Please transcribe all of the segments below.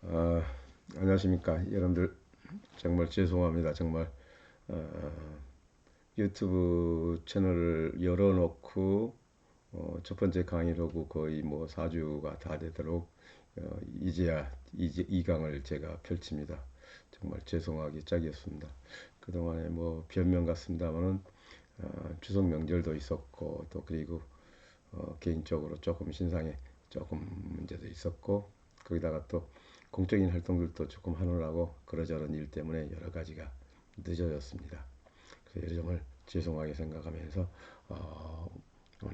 아, 안녕하십니까 여러분들. 정말 죄송합니다. 정말 어, 유튜브 채널을 열어놓고 첫 번째 강의를 하고 거의 뭐 4주가 다 되도록 이제야 이제 2강을 제가 펼칩니다. 정말 죄송하기 짝이었습니다. 그동안에 뭐 변명 같습니다만은 추석 명절도 있었고 또 그리고 개인적으로 조금 신상에 조금 문제도 있었고 거기다가 또 공적인 활동들도 조금 하느라고 그러저런 일 때문에 여러 가지가 늦어졌습니다. 그래서 정말 죄송하게 생각하면서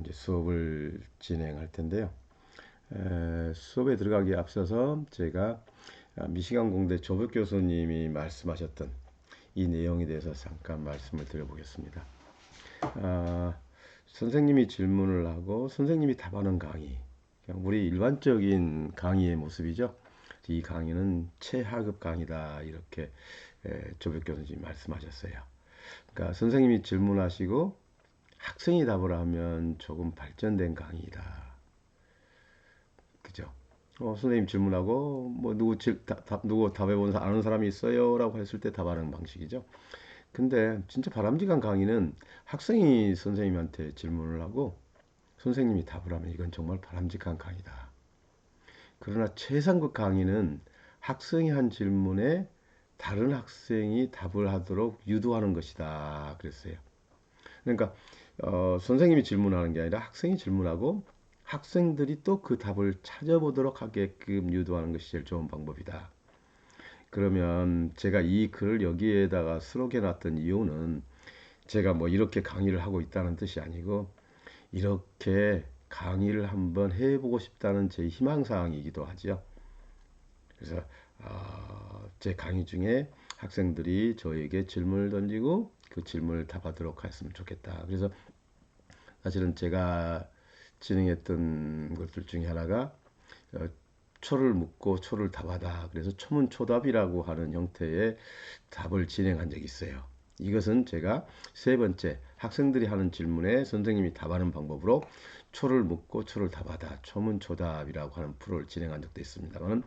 이제 수업을 진행할 텐데요. 수업에 들어가기에 앞서서 제가 미시간 공대 조벽 교수님이 말씀하셨던 이 내용에 대해서 잠깐 말씀을 드려보겠습니다. 아, 선생님이 질문을 하고 선생님이 답하는 강의. 그냥 우리 일반적인 강의의 모습이죠. 이 강의는 최하급 강의다. 이렇게 조백 교수님이 말씀하셨어요. 그러니까 선생님이 질문하시고 학생이 답을 하면 조금 발전된 강의다. 그죠? 선생님 질문하고 뭐 누구 답해본 아는 사람이 있어요?라고 했을 때 답하는 방식이죠. 근데 진짜 바람직한 강의는 학생이 선생님한테 질문을 하고 선생님이 답을 하면 이건 정말 바람직한 강의다. 그러나 최상급 강의는 학생이 한 질문에 다른 학생이 답을 하도록 유도하는 것이다. 그랬어요. 그러니까 선생님이 질문하는 게 아니라 학생이 질문하고 학생들이 또 그 답을 찾아보도록 하게끔 유도하는 것이 제일 좋은 방법이다. 그러면 제가 이 글을 여기에다가 수록해 놨던 이유는 제가 뭐 이렇게 강의를 하고 있다는 뜻이 아니고 이렇게 강의를 한번 해보고 싶다는 제 희망사항이기도 하죠. 그래서 제 강의 중에 학생들이 저에게 질문을 던지고 그 질문을 답하도록 했으면 좋겠다. 그래서 사실은 제가 진행했던 것들 중에 하나가 어, 초를 묻고 초를 답하다. 그래서 초문초답이라고 하는 형태의 답을 진행한 적이 있어요. 이것은 제가 세 번째 학생들이 하는 질문에 선생님이 답하는 방법으로 초를 묻고 초를 답하다. 초문초답이라고 하는 프로를 진행한 적도 있습니다만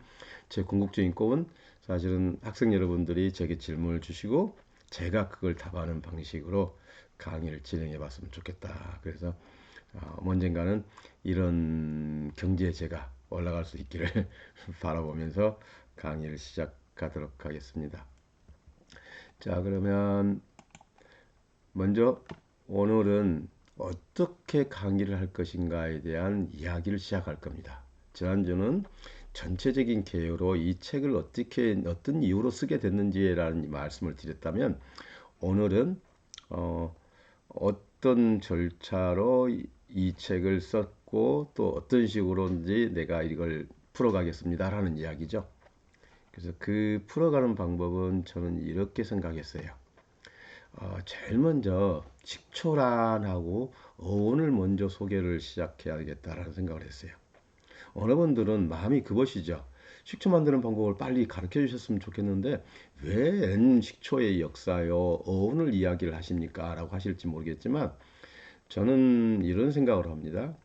제 궁극적인 꿈은 사실은 학생 여러분들이 제게 질문을 주시고 제가 그걸 답하는 방식으로 강의를 진행해 봤으면 좋겠다. 그래서 언젠가는 이런 경지에 제가 올라갈 수 있기를 바라보면서 강의를 시작하도록 하겠습니다. 자, 그러면 먼저 오늘은 어떻게 강의를 할 것인가에 대한 이야기를 시작할 겁니다. 지난주는 전체적인 개요로 이 책을 어떻게 어떤 이유로 쓰게 됐는지라는 말씀을 드렸다면 오늘은 어떤 절차로 이 책을 썼고 또 어떤 식으로인지 내가 이걸 풀어가겠습니다라는 이야기죠. 그래서 그 풀어가는 방법은 저는 이렇게 생각했어요. 제일 먼저 식초란하고 어원을 먼저 소개를 시작해야겠다라는 생각을 했어요. 어느 분들은 마음이 급하시죠. 식초 만드는 방법을 빨리 가르쳐 주셨으면 좋겠는데 왜 식초의 역사요, 어원을 이야기를 하십니까? 라고 하실지 모르겠지만 저는 이런 생각을 합니다.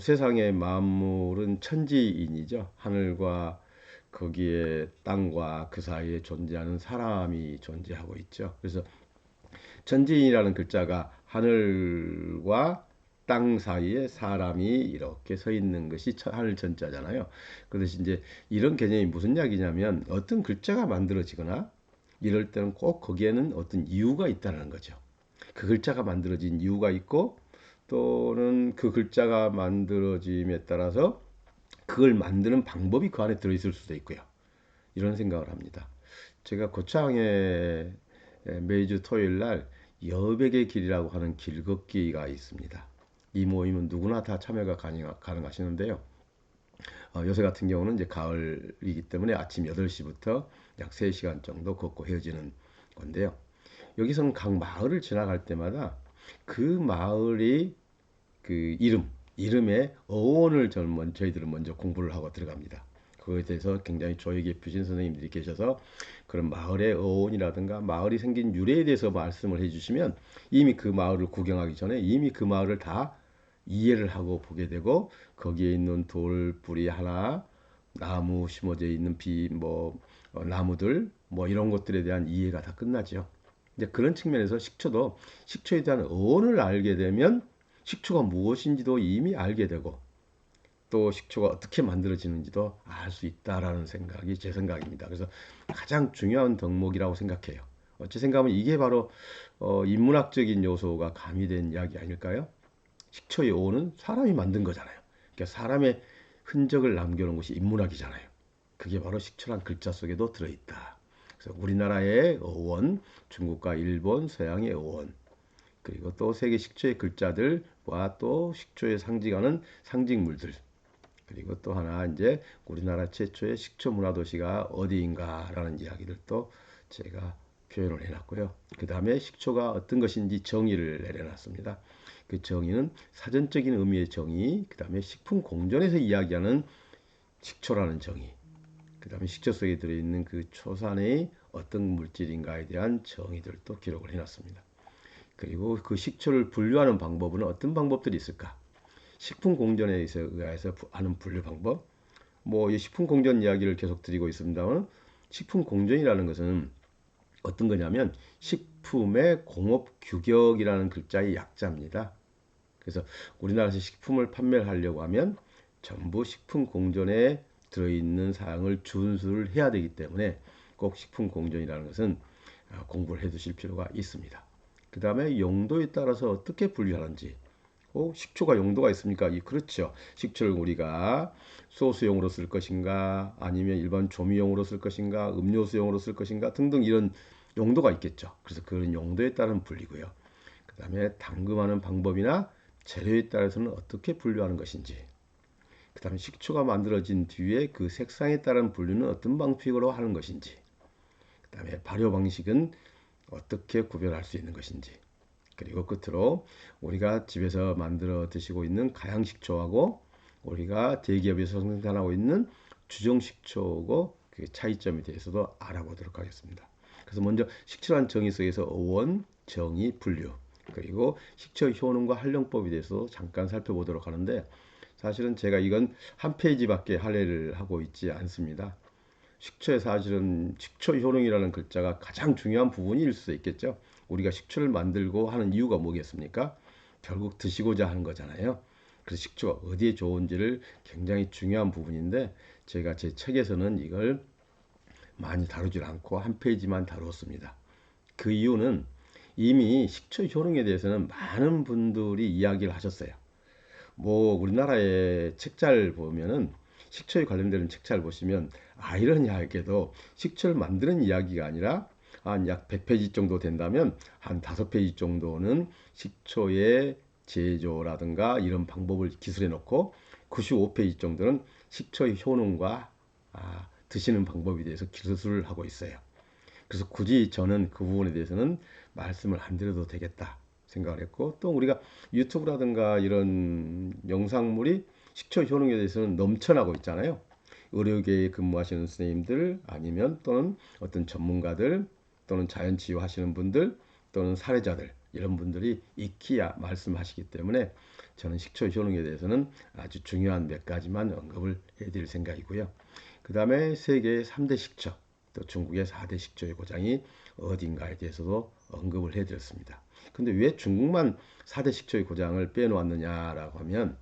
세상의 만물은 천지인이죠. 하늘과 거기에 땅과 그 사이에 존재하는 사람이 존재하고 있죠. 그래서 천지인이라는 글자가 하늘과 땅 사이에 사람이 이렇게 서 있는 것이 하늘 천자잖아요. 그래서 이제 이런 개념이 무슨 이야기냐면 어떤 글자가 만들어지거나 이럴 때는 꼭 거기에는 어떤 이유가 있다는 거죠. 그 글자가 만들어진 이유가 있고 또는 그 글자가 만들어짐에 따라서 그걸 만드는 방법이 그 안에 들어있을 수도 있고요. 이런 생각을 합니다. 제가 고창에 매주 토요일 날 여백의 길이라고 하는 길 걷기가 있습니다. 이 모임은 누구나 다 참여가 가능하시는데요. 요새 같은 경우는 이제 가을이기 때문에 아침 8시부터 약 3시간 정도 걷고 헤어지는 건데요. 여기서는 각 마을을 지나갈 때마다 그 마을이 그 이름의 어원을 저희들은 먼저 공부를 하고 들어갑니다. 그거에 대해서 굉장히 조예 깊으신 선생님들이 계셔서 그런 마을의 어원이라든가 마을이 생긴 유래에 대해서 말씀을 해주시면 이미 그 마을을 구경하기 전에 이미 그 마을을 다 이해를 하고 보게 되고 거기에 있는 돌뿌리 하나 나무 심어져 있는 나무들 뭐 이런 것들에 대한 이해가 다 끝나죠. 이제 그런 측면에서 식초도 식초에 대한 어원을 알게 되면 식초가 무엇인지도 이미 알게 되고 또 식초가 어떻게 만들어지는지도 알 수 있다라는 생각이 제 생각입니다. 그래서 가장 중요한 덕목이라고 생각해요. 어찌 생각하면 이게 바로 인문학적인 요소가 가미된 이야기 아닐까요? 식초의 어원은 사람이 만든 거잖아요. 그러니까 사람의 흔적을 남겨놓은 것이 인문학이잖아요. 그게 바로 식초란 글자 속에도 들어있다. 그래서 우리나라의 어원, 중국과 일본, 서양의 어원, 그리고 또 세계 식초의 글자들과 또 식초에 상징하는 상징물들, 그리고 또 하나 이제 우리나라 최초의 식초 문화 도시가 어디인가라는 이야기들도 제가 표현을 해놨고요. 그 다음에 식초가 어떤 것인지 정의를 내려놨습니다. 그 정의는 사전적인 의미의 정의, 그 다음에 식품 공존에서 이야기하는 식초라는 정의, 그 다음에 식초 속에 들어있는 그 초산의 어떤 물질인가에 대한 정의들도 기록을 해놨습니다. 그리고 그 식초를 분류하는 방법은 어떤 방법들이 있을까? 식품 공존에 의해서 하는 분류 방법. 이 식품 공존 이야기를 계속 드리고 있습니다만, 식품 공존이라는 것은 어떤 거냐면 식품의 공업 규격이라는 글자의 약자입니다. 그래서 우리나라에서 식품을 판매를 하려고 하면 전부 식품 공존에 들어있는 사항을 준수를 해야 되기 때문에 꼭 식품 공존이라는 것은 공부를 해 두실 필요가 있습니다. 그 다음에 용도에 따라서 어떻게 분류하는지. 식초가 용도가 있습니까? 그렇죠. 식초를 우리가 소스용으로 쓸 것인가, 아니면 일반 조미용으로 쓸 것인가, 음료수용으로 쓸 것인가 등등 이런 용도가 있겠죠. 그래서 그런 용도에 따른 분리고요. 그 다음에 담금하는 방법이나 재료에 따라서는 어떻게 분류하는 것인지. 그 다음에 식초가 만들어진 뒤에 그 색상에 따른 분류는 어떤 방식으로 하는 것인지. 그 다음에 발효 방식은 어떻게 구별할 수 있는 것인지. 그리고 끝으로 우리가 집에서 만들어 드시고 있는 가양식초하고 우리가 대기업에서 생산하고 있는 주정식초하고 그 차이점에 대해서도 알아보도록 하겠습니다. 그래서 먼저 식초란 정의 속에서 어원, 정의, 분류, 그리고 식초 효능과 활용법에 대해서 잠깐 살펴보도록 하는데, 사실은 제가 이건 한 페이지밖에 할애를 하고 있지 않습니다. 식초의 사실은 식초 효능이라는 글자가 가장 중요한 부분일 수 있겠죠. 우리가 식초를 만들고 하는 이유가 뭐겠습니까? 결국 드시고자 하는 거잖아요. 그래서 식초가 어디에 좋은지를 굉장히 중요한 부분인데, 제가 제 책에서는 이걸 많이 다루질 않고 한 페이지만 다루었습니다. 그 이유는 이미 식초 효능에 대해서는 많은 분들이 이야기를 하셨어요. 우리나라의 책잘 보면은 식초에 관련되는 책잘 보시면 아이러니하게도 식초를 만드는 이야기가 아니라 한 약 100페이지 정도 된다면 한 5페이지 정도는 식초의 제조라든가 이런 방법을 기술해 놓고 95페이지 정도는 식초의 효능과 드시는 방법에 대해서 기술을 하고 있어요. 그래서 굳이 저는 그 부분에 대해서는 말씀을 안 드려도 되겠다 생각을 했고, 또 우리가 유튜브라든가 이런 영상물이 식초 효능에 대해서는 넘쳐나고 있잖아요. 의료계에 근무하시는 선생님들 아니면 또는 어떤 전문가들 또는 자연치유 하시는 분들 또는 사례자들 이런 분들이 익히 말씀하시기 때문에 저는 식초 효능에 대해서는 아주 중요한 몇 가지만 언급을 해드릴 생각이고요. 그 다음에 세계 3대 식초, 또 중국의 4대 식초의 고장이 어딘가에 대해서도 언급을 해드렸습니다. 근데 왜 중국만 4대 식초의 고장을 빼놓았느냐라고 하면,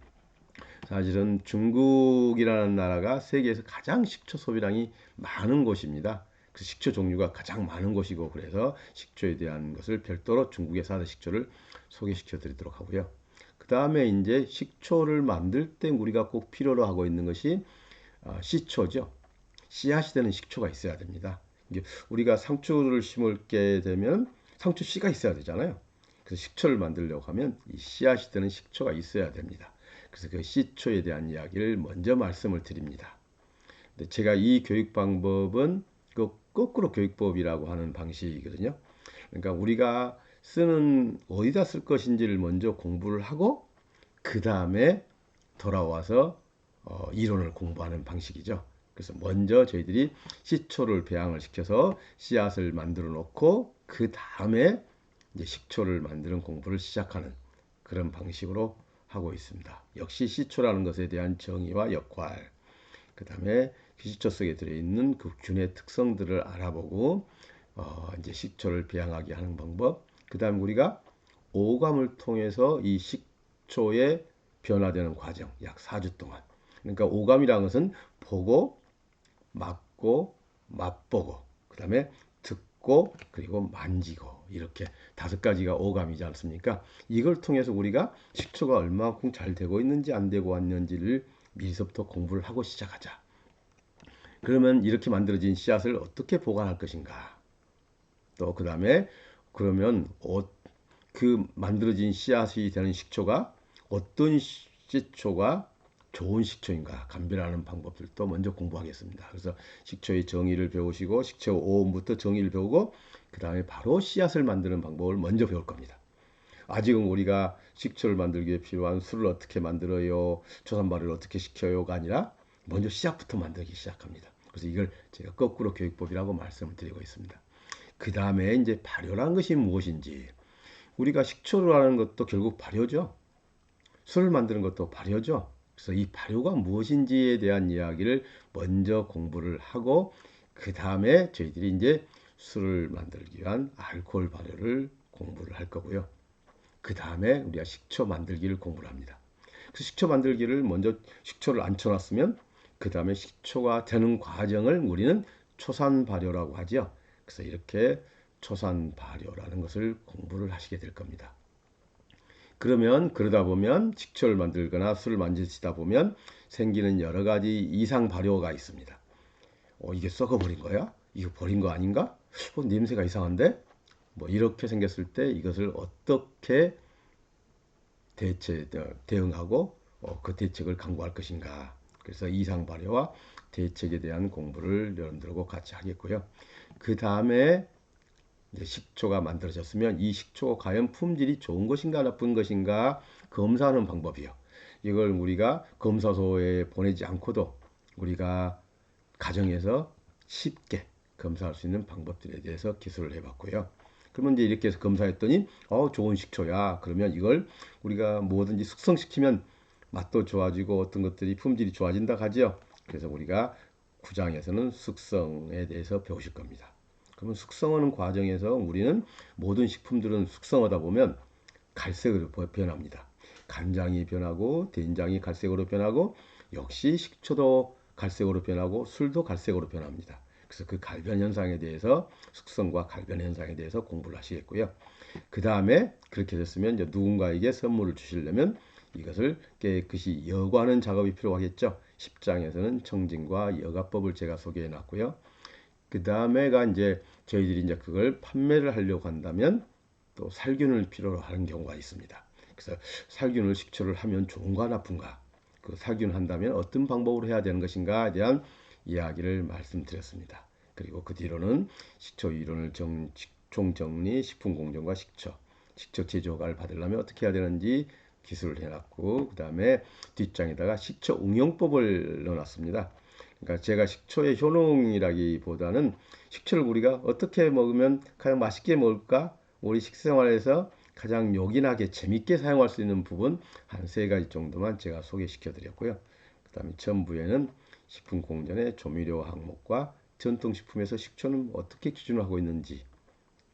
사실은 중국이라는 나라가 세계에서 가장 식초 소비량이 많은 곳입니다. 그 식초 종류가 가장 많은 곳이고, 그래서 식초에 대한 것을 별도로 중국의 4대 식초를 소개시켜 드리도록 하고요. 그 다음에 이제 식초를 만들 때 우리가 꼭 필요로 하고 있는 것이 씨초죠. 씨앗이 되는 식초가 있어야 됩니다. 이게 우리가 상추를 심을게 되면 상추 씨가 있어야 되잖아요. 그래서 식초를 만들려고 하면 이 씨앗이 되는 식초가 있어야 됩니다. 그래서 그 씨초에 대한 이야기를 먼저 말씀을 드립니다. 근데 제가 이 교육 방법은 그 거꾸로 교육법이라고 하는 방식이거든요. 그러니까 우리가 쓰는 어디다 쓸 것인지를 먼저 공부를 하고 그 다음에 돌아와서 이론을 공부하는 방식이죠. 그래서 먼저 저희들이 시초를 배양을 시켜서 씨앗을 만들어 놓고 그 다음에 이제 식초를 만드는 공부를 시작하는 그런 방식으로 하고 있습니다. 역시 시초라는 것에 대한 정의와 역할, 그 다음에 식초 속에 들어있는 그 균의 특성들을 알아보고 이제 식초를 배양하게 하는 방법. 그 다음 우리가 오감을 통해서 이 식초의 변화되는 과정 약 4주 동안. 그러니까 오감이라는 것은 보고, 맡고, 맛보고, 그 다음에 듣고, 그리고 만지고, 이렇게 5가지가 오감이지 않습니까? 이걸 통해서 우리가 식초가 얼마만큼 잘 되고 있는지 안 되고 왔는지를 미리서부터 공부를 하고 시작하자. 그러면 이렇게 만들어진 씨앗을 어떻게 보관할 것인가? 또 그 다음에 그러면 그 만들어진 씨앗이 되는 식초가 어떤 식초가 좋은 식초인가 감별하는 방법들도 먼저 공부하겠습니다. 그래서 식초의 정의를 배우시고 식초 오음부터 정의를 배우고 그 다음에 바로 씨앗을 만드는 방법을 먼저 배울 겁니다. 아직은 우리가 식초를 만들기 위해 필요한 술을 어떻게 만들어요, 초산발효를 어떻게 시켜요가 아니라 먼저 씨앗부터 만들기 시작합니다. 그래서 이걸 제가 거꾸로 교육법이라고 말씀을 드리고 있습니다. 그 다음에 이제 발효라는 것이 무엇인지, 우리가 식초를 하는 것도 결국 발효죠. 술을 만드는 것도 발효죠. 그래서 이 발효가 무엇인지에 대한 이야기를 먼저 공부를 하고 그 다음에 저희들이 이제 술을 만들기 위한 알코올 발효를 공부를 할 거고요. 그 다음에 우리가 식초 만들기를 공부를 합니다. 그 식초 만들기를 먼저 식초를 앉혀놨으면 그 다음에 식초가 되는 과정을 우리는 초산 발효라고 하죠. 그래서 이렇게 초산 발효라는 것을 공부를 하시게 될 겁니다. 그러면 그러다 보면 식초를 만들거나 술을 만드시다 보면 생기는 여러 가지 이상 발효가 있습니다. 이게 썩어버린 거야? 이거 버린 거 아닌가? 냄새가 이상한데? 뭐 이렇게 생겼을 때 이것을 어떻게 대응하고 그 대책을 강구할 것인가. 그래서 이상 발효와 대책에 대한 공부를 여러분들하고 같이 하겠고요. 그 다음에 이제 식초가 만들어졌으면 이 식초가 과연 품질이 좋은 것인가 나쁜 것인가 검사하는 방법이요. 이걸 우리가 검사소에 보내지 않고도 우리가 가정에서 쉽게 검사할 수 있는 방법들에 대해서 기술을 해봤고요. 그러면 이제 이렇게 해서 검사했더니 좋은 식초야. 그러면 이걸 우리가 뭐든지 숙성시키면 맛도 좋아지고 어떤 것들이 품질이 좋아진다 하죠. 그래서 우리가 9장에서는 숙성에 대해서 배우실 겁니다. 그러면 숙성하는 과정에서 우리는 모든 식품들은 숙성하다 보면 갈색으로 변합니다. 간장이 변하고 된장이 갈색으로 변하고 역시 식초도 갈색으로 변하고 술도 갈색으로 변합니다. 그래서 그 갈변 현상에 대해서 숙성과 갈변 현상에 대해서 공부를 하시겠고요. 그 다음에 그렇게 됐으면 이제 누군가에게 선물을 주시려면 이것을 깨끗이 여과하는 작업이 필요하겠죠. 10장에서는 청진과 여과법을 제가 소개해 놨고요. 그 다음에가 이제 저희들이 이제 그걸 판매를 하려고 한다면 또 살균을 필요로 하는 경우가 있습니다. 그래서 살균을 식초를 하면 좋은가 나쁜가, 그 살균한다면 어떤 방법으로 해야 되는 것인가에 대한 이야기를 말씀드렸습니다. 그리고 그 뒤로는 식초 이론을 총정리, 식품공정과 식초, 식초 제조 허가를 받으려면 어떻게 해야 되는지 기술을 해놨고, 그 다음에 뒷장에다가 식초 응용법을 넣어놨습니다. 그러니까 제가 식초의 효능이라기보다는 식초를 우리가 어떻게 먹으면 가장 맛있게 먹을까? 우리 식생활에서 가장 요긴하게 재밌게 사용할 수 있는 부분 한 3가지 정도만 제가 소개시켜 드렸고요. 그 다음에 전부에는 식품공전의 조미료 항목과 전통식품에서 식초는 어떻게 기준하고 있는지,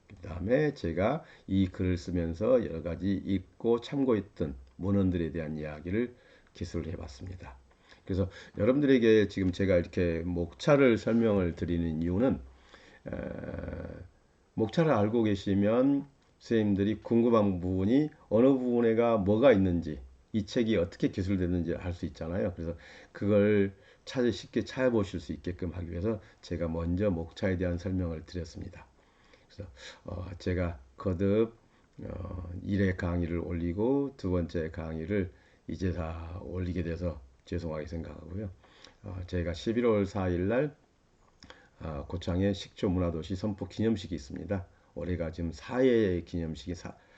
그 다음에 제가 이 글을 쓰면서 여러 가지 읽고 참고했던 문헌들에 대한 이야기를 기술을 해봤습니다. 그래서 여러분들에게 지금 제가 이렇게 목차를 설명을 드리는 이유는 목차를 알고 계시면 선생님들이 궁금한 부분이 어느 부분에가 뭐가 있는지, 이 책이 어떻게 기술됐는지 알 수 있잖아요. 그래서 그걸 쉽게 찾아보실 수 있게끔 하기 위해서 제가 먼저 목차에 대한 설명을 드렸습니다. 그래서 제가 거듭 1회 강의를 올리고 2번째 강의를 이제 다 올리게 돼서 죄송하게 생각하고요. 제가 11월 4일 날 고창에 식초 문화도시 선포 기념식이 있습니다. 올해가 지금 4회 기념식이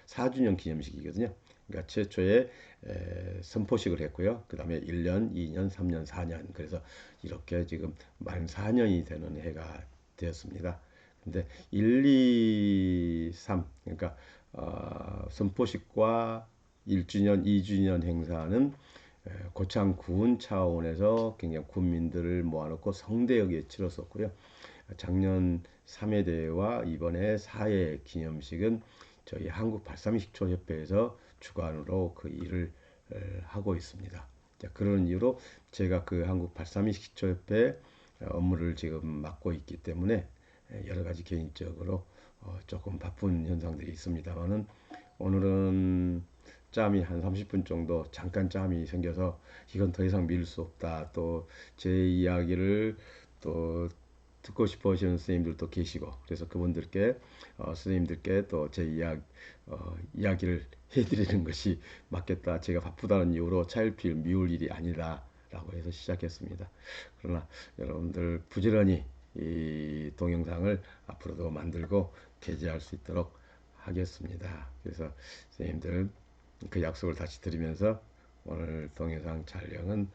4주년 기념식이거든요. 그러니까 최초의 선포식을 했고요. 그 다음에 1년, 2년, 3년, 4년. 그래서 이렇게 지금 만 4년이 되는 해가 되었습니다. 근데 1, 2, 3 그러니까 선포식과 1주년, 2주년 행사는 고창 군 차원에서 굉장히 군민들을 모아놓고 성대하게 치렀었고요. 작년 3회 대회와 이번에 4회 기념식은 저희 한국 발사믹 식초협회에서 주관으로 그 일을 하고 있습니다. 자, 그런 이유로 제가 그 한국 발사믹 식초협회 업무를 지금 맡고 있기 때문에 여러 가지 개인적으로 조금 바쁜 현상들이 있습니다만은 오늘은 짬이 한 30분 정도 잠깐 짬이 생겨서 이건 더 이상 미룰 수 없다. 또 제 이야기를 또 듣고 싶어 하시는 선생님들도 계시고 그래서 그분들께 선생님들께 또 제 이야기를 해드리는 것이 맞겠다. 제가 바쁘다는 이유로 차일피일 미울 일이 아니다 라고 해서 시작했습니다. 그러나 여러분들 부지런히 이 동영상을 앞으로도 만들고 게재할 수 있도록 하겠습니다. 그래서 선생님들 그 약속을 다시 드리면서 오늘 동영상 촬영은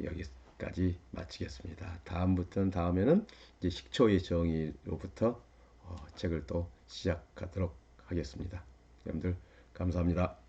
여기까지 마치겠습니다. 다음에는 이제 식초의 정의로부터 책을 또 시작하도록 하겠습니다. 여러분들 감사합니다.